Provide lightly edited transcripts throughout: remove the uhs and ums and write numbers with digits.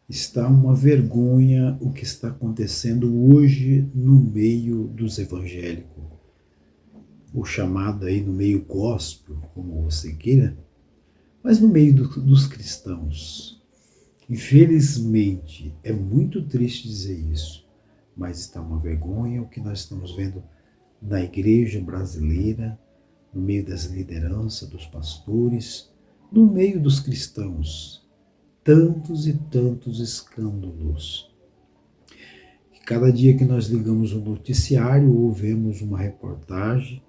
Está uma vergonha o que está acontecendo hoje no meio dos evangélicos, o chamado aí no meio gospel, como você queira, mas no meio dos cristãos. Infelizmente, é muito triste dizer isso, mas está uma vergonha o que nós estamos vendo na igreja brasileira, no meio das lideranças, dos pastores, no meio dos cristãos. Tantos e tantos escândalos. E cada dia que nós ligamos o noticiário ou vemos uma reportagem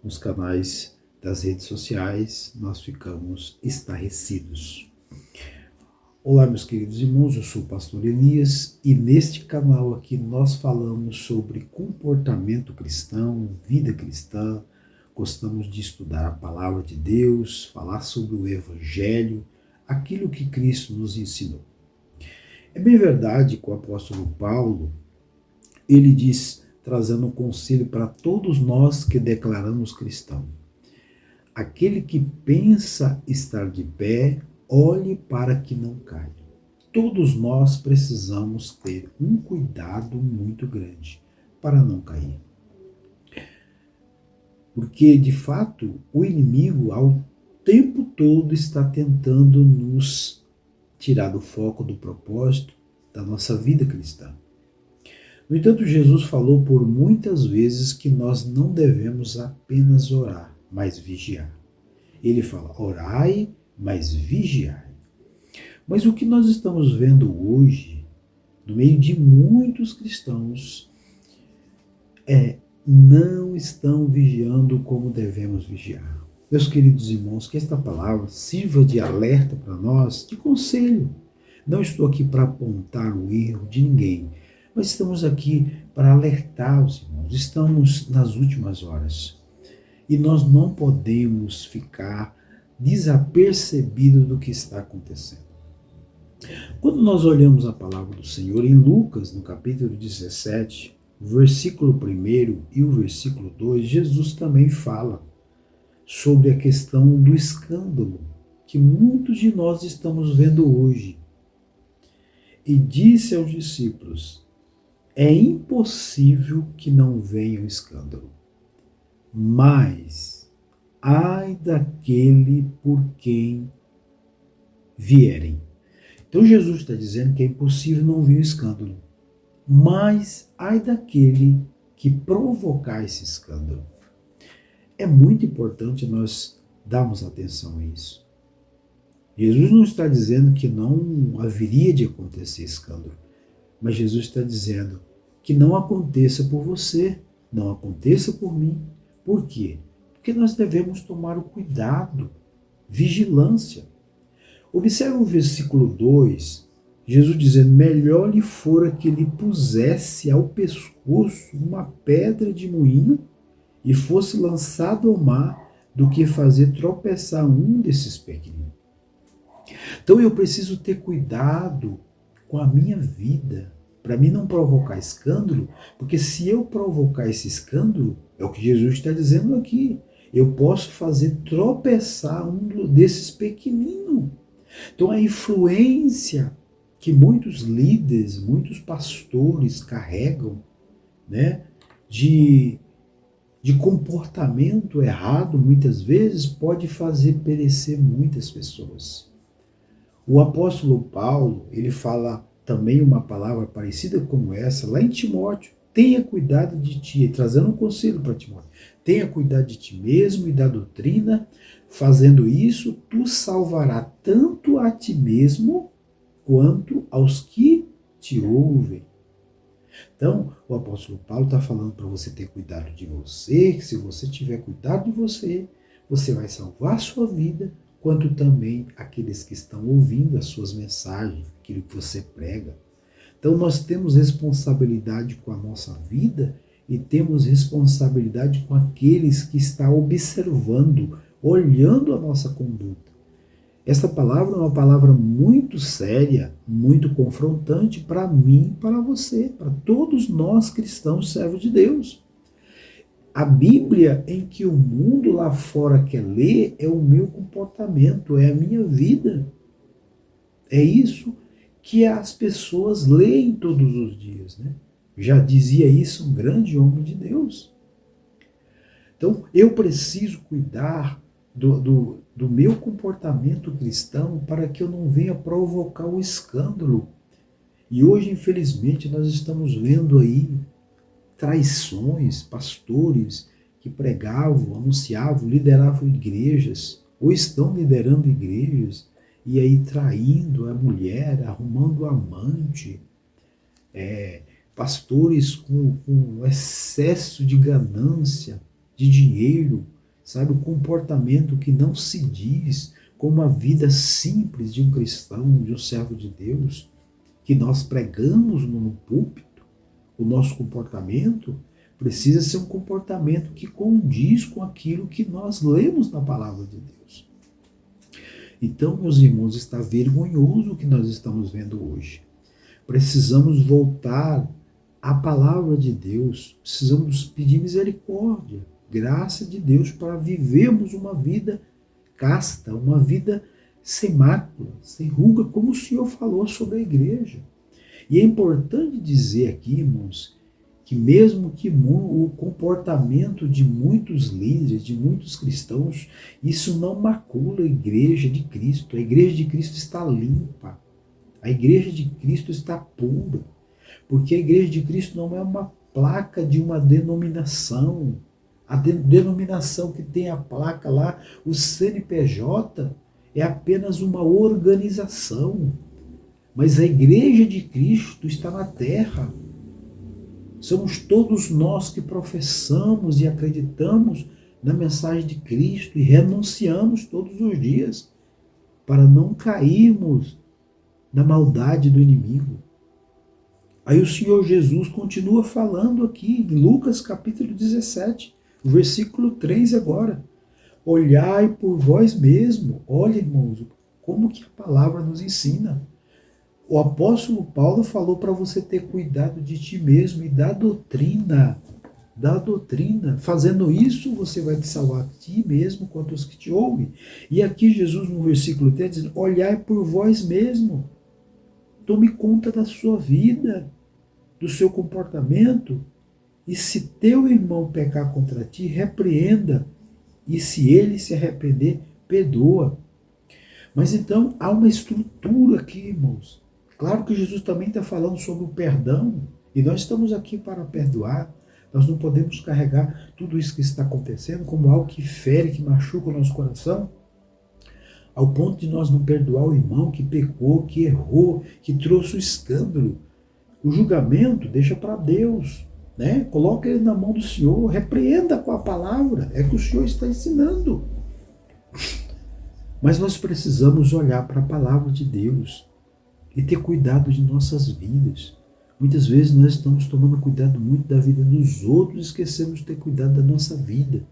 nos canais das redes sociais, nós ficamos estarrecidos. Olá, meus queridos irmãos, eu sou o pastor Elias e neste canal aqui nós falamos sobre comportamento cristão, vida cristã, gostamos de estudar a palavra de Deus, falar sobre o evangelho, aquilo que Cristo nos ensinou. É bem verdade que o apóstolo Paulo, ele diz, trazendo um conselho para todos nós que declaramos cristão. Aquele que pensa estar de pé, olhe para que não caia. Todos nós precisamos ter um cuidado muito grande para não cair. Porque, de fato, o inimigo, ao tempo todo, está tentando nos tirar do foco do propósito da nossa vida cristã. No entanto, Jesus falou por muitas vezes que nós não devemos apenas orar, mas vigiar. Ele fala, orai, mas vigiai. Mas o que nós estamos vendo hoje, no meio de muitos cristãos, não estão vigiando como devemos vigiar. Meus queridos irmãos, que esta palavra sirva de alerta para nós, de conselho. Não estou aqui para apontar o erro de ninguém, mas estamos aqui para alertar os irmãos. Estamos nas últimas horas e nós não podemos ficar desapercebidos do que está acontecendo. Quando nós olhamos a palavra do Senhor em Lucas, no capítulo 17, o versículo 1 e o versículo 2, Jesus também fala sobre a questão do escândalo que muitos de nós estamos vendo hoje. E disse aos discípulos, é impossível que não venha o escândalo, mas ai daquele por quem vierem. Então Jesus está dizendo que é impossível não vir o escândalo, mas ai daquele que provocar esse escândalo. É muito importante nós darmos atenção a isso. Jesus não está dizendo que não haveria de acontecer escândalo, mas Jesus está dizendo que não aconteça por você, não aconteça por mim. Por quê? Porque nós devemos tomar o cuidado, vigilância. Observe o versículo 2, Jesus dizendo, melhor lhe fora que lhe pusesse ao pescoço uma pedra de moinho e fosse lançado ao mar do que fazer tropeçar um desses pequeninos. Então eu preciso ter cuidado com a minha vida, para mim não provocar escândalo, porque se eu provocar esse escândalo, é o que Jesus está dizendo aqui, eu posso fazer tropeçar um desses pequeninos. Então a influência que muitos líderes, muitos pastores carregam, né, de comportamento errado, muitas vezes, pode fazer perecer muitas pessoas. O apóstolo Paulo, ele fala também uma palavra parecida como essa, lá em Timóteo, tenha cuidado de ti, trazendo um conselho para Timóteo, tenha cuidado de ti mesmo e da doutrina, fazendo isso, tu salvará tanto a ti mesmo, quanto aos que te ouvem. Então, o apóstolo Paulo está falando para você ter cuidado de você, que se você tiver cuidado de você, você vai salvar a sua vida, quanto também aqueles que estão ouvindo as suas mensagens, aquilo que você prega. Então, nós temos responsabilidade com a nossa vida e temos responsabilidade com aqueles que estão observando, olhando a nossa conduta. Essa palavra é uma palavra muito séria, muito confrontante para mim e para você, para todos nós cristãos servos de Deus. A Bíblia em que o mundo lá fora quer ler é o meu comportamento, é a minha vida. É isso que as pessoas leem todos os dias, né? Já dizia isso um grande homem de Deus. Então, eu preciso cuidar do meu comportamento cristão para que eu não venha provocar o escândalo. E hoje, infelizmente, nós estamos vendo aí traições, pastores que pregavam, anunciavam, lideravam igrejas, ou estão liderando igrejas, e aí traindo a mulher, arrumando amante, pastores com excesso de ganância, de dinheiro, sabe, o comportamento que não se diz como a vida simples de um cristão, de um servo de Deus, que nós pregamos no púlpito. O nosso comportamento precisa ser um comportamento que condiz com aquilo que nós lemos na palavra de Deus. Então, meus irmãos, está vergonhoso o que nós estamos vendo hoje. Precisamos voltar à palavra de Deus, precisamos pedir misericórdia, graça de Deus para vivermos uma vida casta, uma vida sem mácula, sem ruga, como o Senhor falou sobre a igreja. E é importante dizer aqui, irmãos, que mesmo que o comportamento de muitos líderes, de muitos cristãos, isso não macula a igreja de Cristo. A igreja de Cristo está limpa. A igreja de Cristo está pura. Porque a igreja de Cristo não é uma placa de uma denominação. A denominação que tem a placa lá, o CNPJ, é apenas uma organização. Mas a igreja de Cristo está na terra. Somos todos nós que professamos e acreditamos na mensagem de Cristo e renunciamos todos os dias para não cairmos na maldade do inimigo. Aí o Senhor Jesus continua falando aqui em Lucas capítulo 17, versículo 3 agora. Olhai por vós mesmo. Olha, irmãos, como que a palavra nos ensina. O apóstolo Paulo falou para você ter cuidado de ti mesmo e da doutrina. Da doutrina. Fazendo isso, você vai te salvar a ti mesmo quanto os que te ouvem. E aqui Jesus no versículo 3 diz, olhai por vós mesmo. Tome conta da sua vida, do seu comportamento. E se teu irmão pecar contra ti, repreenda. E se ele se arrepender, perdoa. Mas então há uma estrutura aqui, irmãos. Claro que Jesus também está falando sobre o perdão, e nós estamos aqui para perdoar. Nós não podemos carregar tudo isso que está acontecendo como algo que fere, que machuca o nosso coração, ao ponto de nós não perdoar o irmão que pecou, que errou, que trouxe o escândalo. O julgamento deixa para Deus, né? Coloca ele na mão do Senhor, repreenda com a palavra, é que o Senhor está ensinando. Mas nós precisamos olhar para a palavra de Deus e ter cuidado de nossas vidas. Muitas vezes nós estamos tomando cuidado muito da vida dos outros, esquecemos de ter cuidado da nossa vida.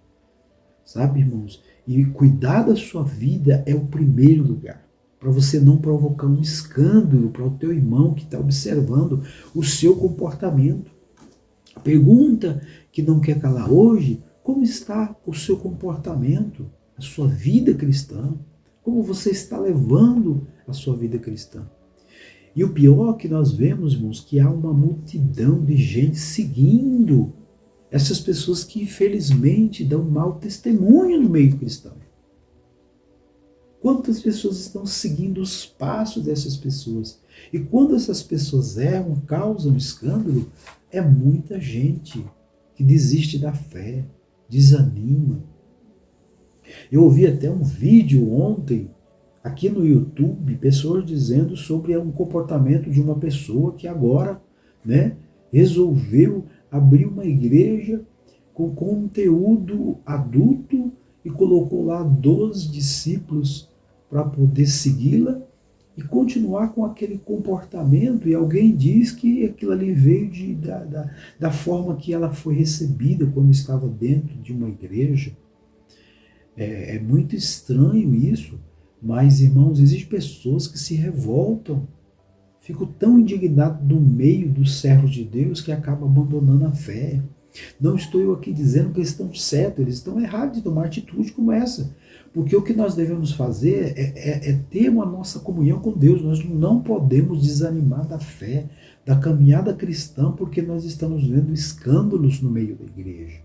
Sabe, irmãos? E cuidar da sua vida é o primeiro lugar. Para você não provocar um escândalo para o teu irmão que está observando o seu comportamento. A pergunta que não quer calar hoje, como está o seu comportamento, a sua vida cristã? Como você está levando a sua vida cristã? E o pior que nós vemos, irmãos, que há uma multidão de gente seguindo essas pessoas que infelizmente dão mau testemunho no meio cristão. Quantas pessoas estão seguindo os passos dessas pessoas? E quando essas pessoas erram, causam escândalo, é muita gente que desiste da fé, desanima. Eu ouvi até um vídeo ontem, aqui no YouTube, pessoas dizendo sobre um comportamento de uma pessoa que agora, né, resolveu abrir uma igreja com conteúdo adulto e colocou lá 12 discípulos para poder segui-la e continuar com aquele comportamento. E alguém diz que aquilo ali veio da forma que ela foi recebida quando estava dentro de uma igreja. É muito estranho isso. Mas, irmãos, existem pessoas que se revoltam, ficam tão indignados do meio dos servos de Deus que acabam abandonando a fé. Não estou eu aqui dizendo que eles estão certos, eles estão errados de tomar atitude como essa, Porque o que nós devemos fazer é ter uma nossa comunhão com Deus. Nós não podemos desanimar da fé, da caminhada cristã, porque nós estamos vendo escândalos no meio da igreja.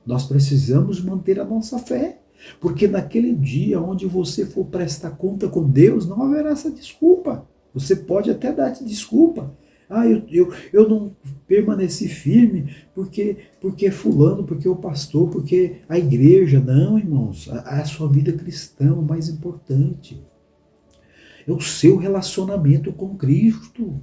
Nós precisamos manter a nossa fé, porque naquele dia onde você for prestar conta com Deus, não haverá essa desculpa. Você pode até dar desculpa. Eu não permaneci firme porque fulano, porque o pastor, porque a igreja. Não, irmãos, a sua vida cristã é o mais importante. É o seu relacionamento com Cristo.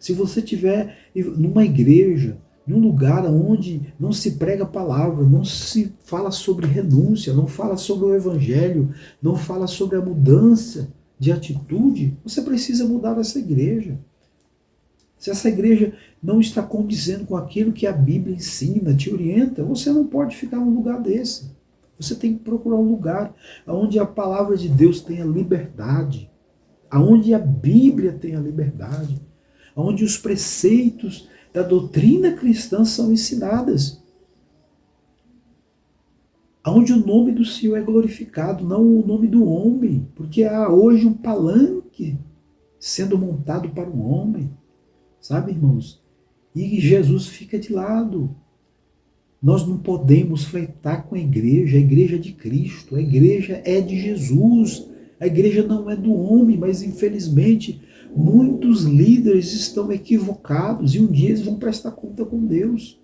Se você estiver numa igreja, num lugar onde não se prega a palavra, não se fala sobre renúncia, não fala sobre o evangelho, não fala sobre a mudança de atitude, você precisa mudar essa igreja. Se essa igreja não está condizendo com aquilo que a Bíblia ensina, te orienta, você não pode ficar num lugar desse. Você tem que procurar um lugar onde a palavra de Deus tenha liberdade, onde a Bíblia tenha liberdade, onde os preceitos da doutrina cristã são ensinadas, onde o nome do Senhor é glorificado, não o nome do homem, porque há hoje um palanque sendo montado para o homem. Sabe, irmãos? E Jesus fica de lado. Nós não podemos flertar com a igreja é de Cristo, a igreja é de Jesus, a igreja não é do homem, mas infelizmente muitos líderes estão equivocados e um dia eles vão prestar conta com Deus.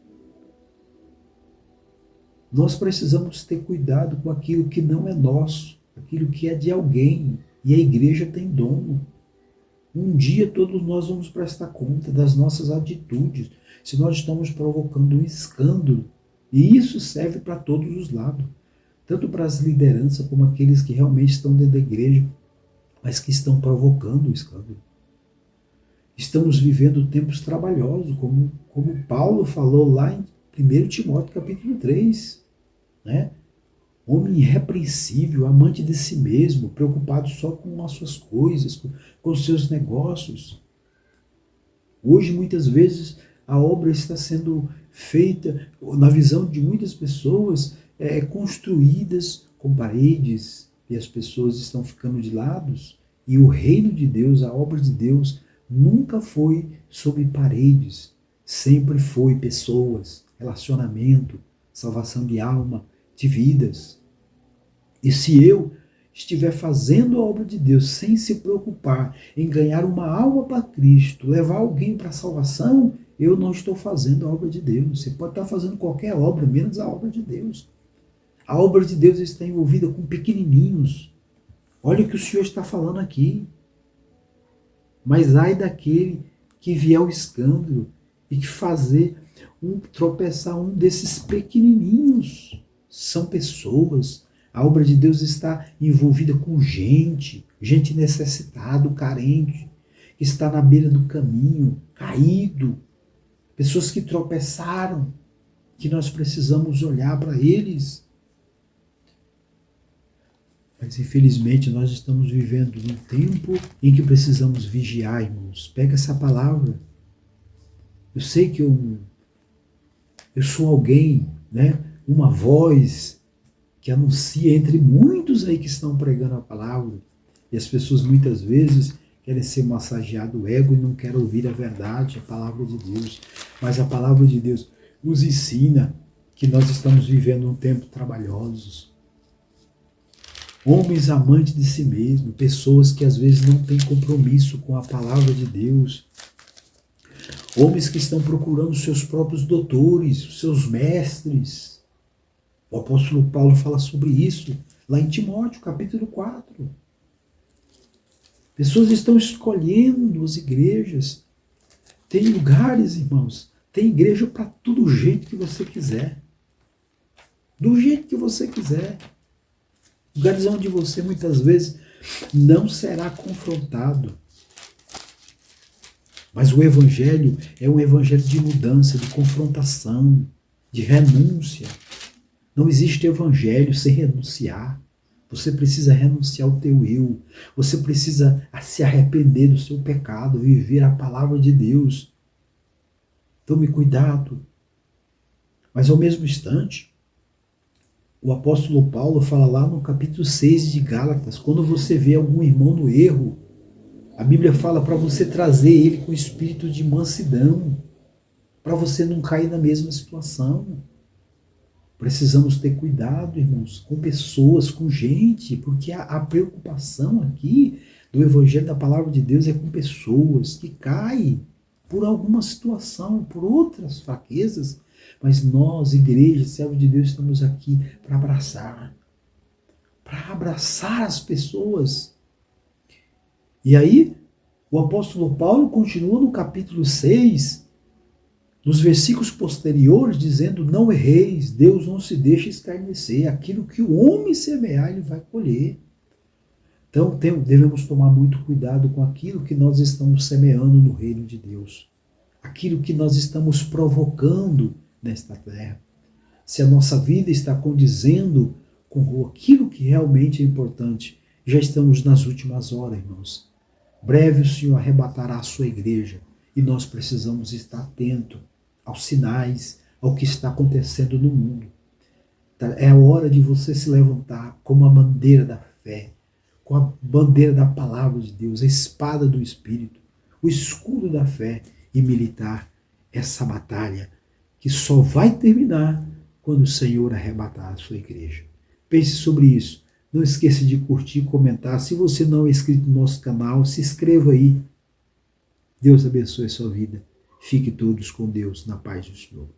Nós precisamos ter cuidado com aquilo que não é nosso, aquilo que é de alguém, e a igreja tem dono. Um dia todos nós vamos prestar conta das nossas atitudes, se nós estamos provocando um escândalo. E isso serve para todos os lados, tanto para as lideranças como aqueles que realmente estão dentro da igreja, mas que estão provocando o escândalo. Estamos vivendo tempos trabalhosos, como Paulo falou lá em 1 Timóteo capítulo 3, né? Homem irrepreensível, amante de si mesmo, preocupado só com as suas coisas, com os seus negócios. Hoje, muitas vezes, a obra está sendo feita, na visão de muitas pessoas, construídas com paredes, e as pessoas estão ficando de lados, e o reino de Deus, a obra de Deus, nunca foi sobre paredes, sempre foi pessoas, relacionamento, salvação de alma, de vidas. E se eu estiver fazendo a obra de Deus sem se preocupar em ganhar uma alma para Cristo, levar alguém para a salvação, eu não estou fazendo a obra de Deus. Você pode estar fazendo qualquer obra, menos a obra de Deus. A obra de Deus está envolvida com pequenininhos. Olha o que o Senhor está falando aqui. Mas ai daquele que vier o escândalo e que fazer tropeçar um desses pequenininhos. São pessoas. A obra de Deus está envolvida com gente necessitada, carente, que está na beira do caminho, caído. Pessoas que tropeçaram, que nós precisamos olhar para eles. Mas infelizmente nós estamos vivendo num tempo em que precisamos vigiar, irmãos. Pega essa palavra. Eu sei que eu sou alguém, né? Uma voz que anuncia entre muitos aí que estão pregando a palavra. E as pessoas muitas vezes querem ser massageado o ego e não querem ouvir a verdade, a palavra de Deus. Mas a palavra de Deus nos ensina que nós estamos vivendo um tempo trabalhoso. Homens amantes de si mesmo, pessoas que às vezes não têm compromisso com a palavra de Deus. Homens que estão procurando seus próprios doutores, os seus mestres. O apóstolo Paulo fala sobre isso lá em Timóteo, capítulo 4. Pessoas estão escolhendo as igrejas. Tem lugares, irmãos, tem igreja para todo jeito que você quiser. Do jeito que você quiser. Lugares onde você muitas vezes não será confrontado. Mas o evangelho é um evangelho de mudança, de confrontação, de renúncia. Não existe evangelho sem renunciar. Você precisa renunciar ao teu eu. Você precisa se arrepender do seu pecado, viver a palavra de Deus. Tome cuidado. Mas ao mesmo instante, O apóstolo Paulo fala lá no capítulo 6 de Gálatas, quando você vê algum irmão no erro, a Bíblia fala para você trazer ele com espírito de mansidão, para você não cair na mesma situação. Precisamos ter cuidado, irmãos, com pessoas, com gente, porque a preocupação aqui do Evangelho da Palavra de Deus é com pessoas que caem por alguma situação, por outras fraquezas, mas nós, igreja, servos de Deus, estamos aqui para abraçar as pessoas. E aí, o apóstolo Paulo continua no capítulo 6, nos versículos posteriores, dizendo: não erreis, Deus não se deixa escarnecer, aquilo que o homem semear, ele vai colher. Então devemos tomar muito cuidado com aquilo que nós estamos semeando no reino de Deus, aquilo que nós estamos provocando nesta terra. Se a nossa vida está condizendo com aquilo que realmente é importante, já estamos nas últimas horas, irmãos. Breve o Senhor arrebatará a sua igreja e nós precisamos estar atentos aos sinais, ao que está acontecendo no mundo. É a hora de você se levantar como a bandeira da fé, com a bandeira da palavra de Deus, a espada do Espírito, o escudo da fé e militar essa batalha que só vai terminar quando o Senhor arrebatar a sua igreja. Pense sobre isso. Não esqueça de curtir e comentar. Se você não é inscrito no nosso canal, se inscreva aí. Deus abençoe a sua vida. Fique todos com Deus, na paz do Senhor.